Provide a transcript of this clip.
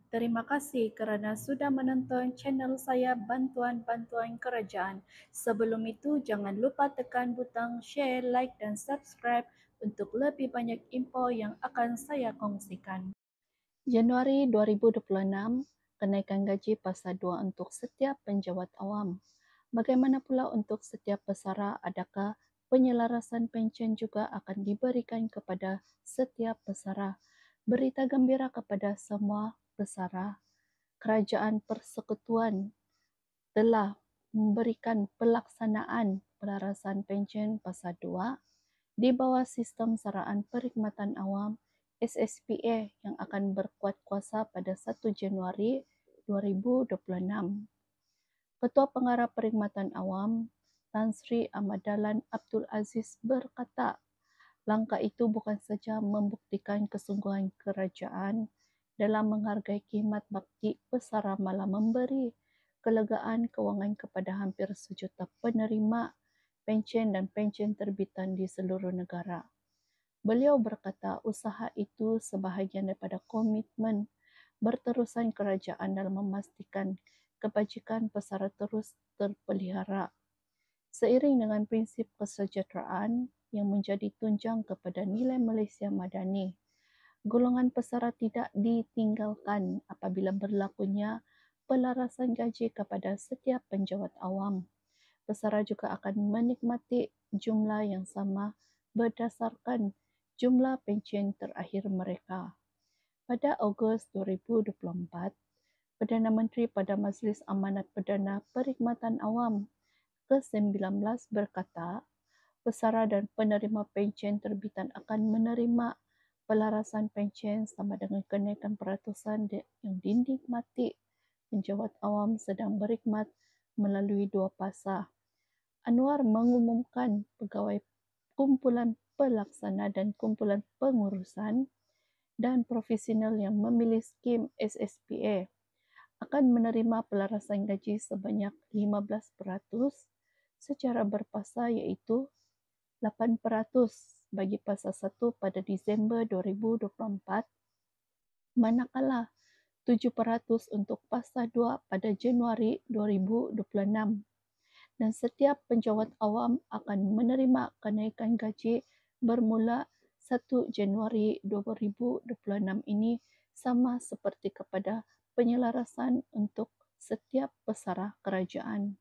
Terima kasih kerana sudah menonton channel saya Bantuan-Bantuan Kerajaan. Sebelum itu, jangan lupa tekan butang share, like dan subscribe untuk lebih banyak info yang akan saya kongsikan. Januari 2026, kenaikan gaji fasa 2 untuk setiap penjawat awam. Bagaimana pula untuk setiap pesara? Adakah penyelarasan pencen juga akan diberikan kepada setiap pesara? Berita gembira kepada semua pesara. Kerajaan Persekutuan telah memberikan pelaksanaan pelarasan pencen fasa 2 di bawah sistem saraan perkhidmatan awam SSPA yang akan berkuat kuasa pada 1 Januari 2026. Ketua Pengarah Perkhidmatan Awam Tan Sri Ahmad Dahlan Abdul Aziz berkata, langkah itu bukan saja membuktikan kesungguhan kerajaan dalam menghargai khidmat bakti pesara, malah memberi kelegaan kewangan kepada hampir sejuta penerima pencen dan pencen terbitan di seluruh negara. Beliau berkata usaha itu sebahagian daripada komitmen berterusan kerajaan dalam memastikan kebajikan pesara terus terpelihara. Seiring dengan prinsip kesejahteraan yang menjadi tunjang kepada nilai Malaysia Madani, golongan pesara tidak ditinggalkan apabila berlakunya pelarasan gaji kepada setiap penjawat awam. Pesara juga akan menikmati jumlah yang sama berdasarkan jumlah pencen terakhir mereka. Pada Ogos 2024, Perdana Menteri pada Majlis Amanat Perdana Perkhidmatan Awam ke-19 berkata, pesara dan penerima pencen terbitan akan menerima pelarasan pencen sama dengan kenaikan peratusan yang dinikmati penjawat awam sedang berkhidmat melalui 2 fasa. Anwar mengumumkan pegawai kumpulan pelaksana dan kumpulan pengurusan dan profesional yang memilih skim SSPA akan menerima pelarasan gaji sebanyak 15% secara berfasa, iaitu 8% bagi fasa 1 pada Disember 2024, manakala 7% untuk fasa 2 pada Januari 2026. Dan setiap penjawat awam akan menerima kenaikan gaji bermula 1 Januari 2026 ini sama seperti kepada penyelarasan untuk setiap pesara kerajaan.